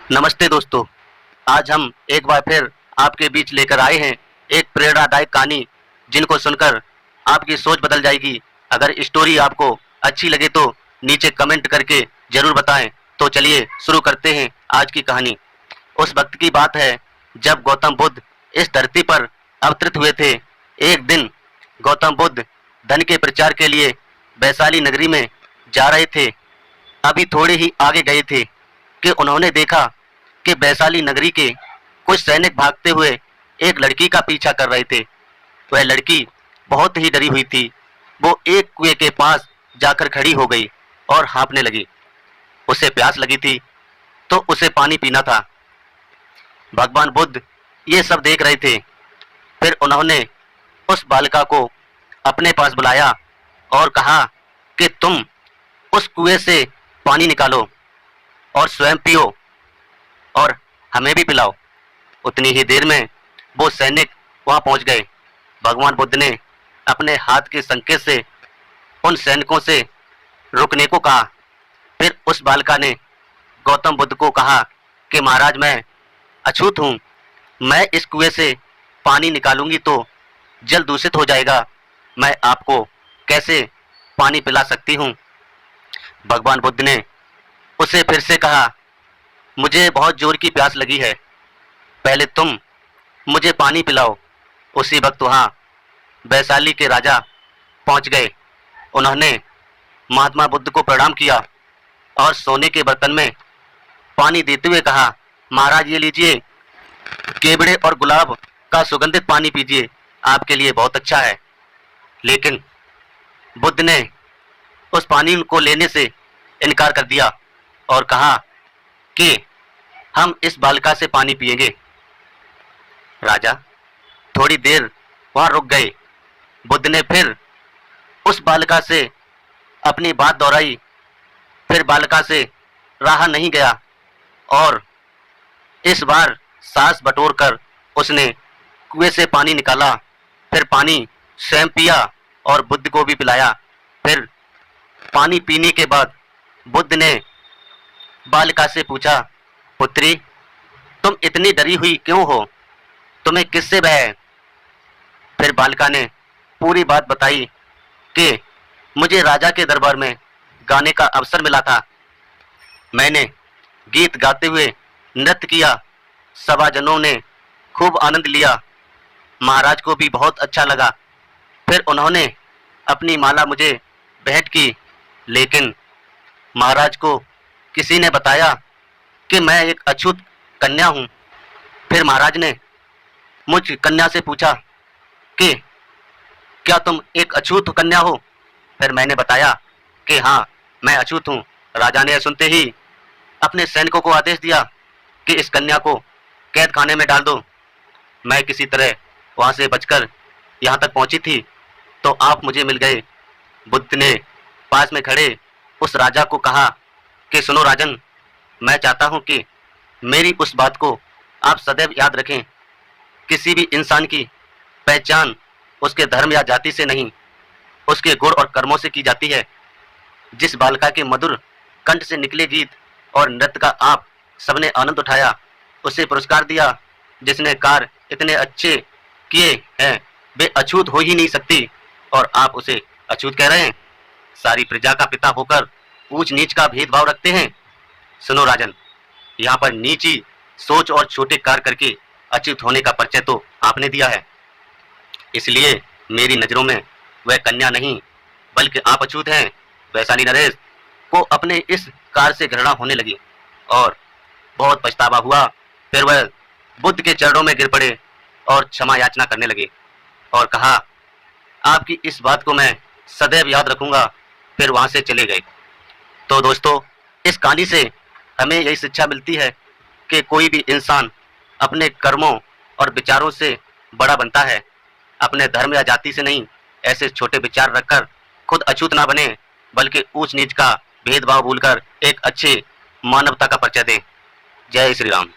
नमस्ते दोस्तों। आज हम एक बार फिर आपके बीच लेकर आए हैं एक प्रेरणादायक कहानी, जिनको सुनकर आपकी सोच बदल जाएगी। अगर स्टोरी आपको अच्छी लगे तो नीचे कमेंट करके जरूर बताएं। तो चलिए शुरू करते हैं आज की कहानी। उस वक्त की बात है जब गौतम बुद्ध इस धरती पर अवतरित हुए थे। एक दिन गौतम बुद्ध धन के प्रचार के लिए वैशाली नगरी में जा रहे थे। अभी थोड़े ही आगे गए थे कि उन्होंने देखा कि वैशाली नगरी के कुछ सैनिक भागते हुए एक लड़की का पीछा कर रहे थे। वह लड़की बहुत ही डरी हुई थी। वो एक कुएं के पास जाकर खड़ी हो गई और हाँफने लगी। उसे प्यास लगी थी तो उसे पानी पीना था। भगवान बुद्ध ये सब देख रहे थे। फिर उन्होंने उस बालिका को अपने पास बुलाया और कहा कि तुम उस कुएं से पानी निकालो और स्वयं पियो और हमें भी पिलाओ। उतनी ही देर में वो सैनिक वहां पहुंच गए। भगवान बुद्ध ने अपने हाथ के संकेत से उन सैनिकों से रुकने को कहा। फिर उस बालिका ने गौतम बुद्ध को कहा कि महाराज, मैं अछूत हूँ। मैं इस कुएं से पानी निकालूंगी तो जल दूषित हो जाएगा। मैं आपको कैसे पानी पिला सकती हूँ। भगवान बुद्ध ने उसे फिर से कहा, मुझे बहुत जोर की प्यास लगी है, पहले तुम मुझे पानी पिलाओ। उसी वक्त वहाँ वैशाली के राजा पहुंच गए। उन्होंने महात्मा बुद्ध को प्रणाम किया और सोने के बर्तन में पानी देते हुए कहा, महाराज ये लीजिए, केवड़े और गुलाब का सुगंधित पानी पीजिए, आपके लिए बहुत अच्छा है। लेकिन बुद्ध ने उस पानी को लेने से इनकार कर दिया और कहा कि हम इस बालिका से पानी पिएंगे। राजा थोड़ी देर वहां रुक गए। बुद्ध ने फिर उस बालिका से अपनी बात दोहराई। फिर बालिका से रहा नहीं गया और इस बार सांस बटोरकर उसने कुएं से पानी निकाला। फिर पानी स्वयं पिया और बुद्ध को भी पिलाया। फिर पानी पीने के बाद बुद्ध ने बालिका से पूछा, पुत्री, तुम इतनी डरी हुई क्यों हो? तुम्हें किससे भय है? फिर बालिका ने पूरी बात बताई कि मुझे राजा के दरबार में गाने का अवसर मिला था। मैंने गीत गाते हुए नृत्य किया। सभाजनों ने खूब आनंद लिया। महाराज को भी बहुत अच्छा लगा। फिर उन्होंने अपनी माला मुझे भेंट की। लेकिन महाराज को किसी ने बताया कि मैं एक अछूत कन्या हूँ। फिर महाराज ने मुझ कन्या से पूछा कि क्या तुम एक अछूत कन्या हो? फिर मैंने बताया कि हाँ, मैं अछूत हूँ। राजा ने सुनते ही अपने सैनिकों को आदेश दिया कि इस कन्या को कैद खाने में डाल दो। मैं किसी तरह वहां से बचकर यहाँ तक पहुंची थी तो आप मुझे मिल गए। बुद्ध ने पास में खड़े उस राजा को कहा कि सुनो राजन, मैं चाहता हूं कि मेरी उस बात को आप सदैव याद रखें। किसी भी इंसान की पहचान उसके धर्म या जाति से नहीं, उसके गुण और कर्मों से की जाती है। जिस बालिका के मधुर कंठ से निकले गीत और नृत्य का आप सबने आनंद उठाया, उसे पुरस्कार दिया। जिसने कार्य इतने अच्छे किए हैं वे अछूत हो ही नहीं सकती और आप उसे अछूत कह रहे हैं। सारी प्रजा का पिता होकर ऊंच नीच का भेदभाव रखते हैं। सुनो राजन, यहाँ पर नीची सोच और छोटे कार्य करके अच्युत होने का परिचय तो आपने दिया है। इसलिए मेरी नजरों में वह कन्या नहीं बल्कि आप अछूत हैं। वैशाली नरेश को अपने इस कार्य से घृणा होने लगी और बहुत पछतावा हुआ। फिर वह बुद्ध के चरणों में गिर पड़े और क्षमा याचना करने लगे और कहा, आपकी इस बात को मैं सदैव याद रखूंगा। फिर वहां से चले गए। तो दोस्तों, इस कहानी से हमें यही शिक्षा मिलती है कि कोई भी इंसान अपने कर्मों और विचारों से बड़ा बनता है, अपने धर्म या जाति से नहीं। ऐसे छोटे विचार रखकर खुद अछूत ना बने बल्कि ऊंच नीच का भेदभाव भूलकर एक अच्छे मानवता का परिचय दें। जय श्री राम।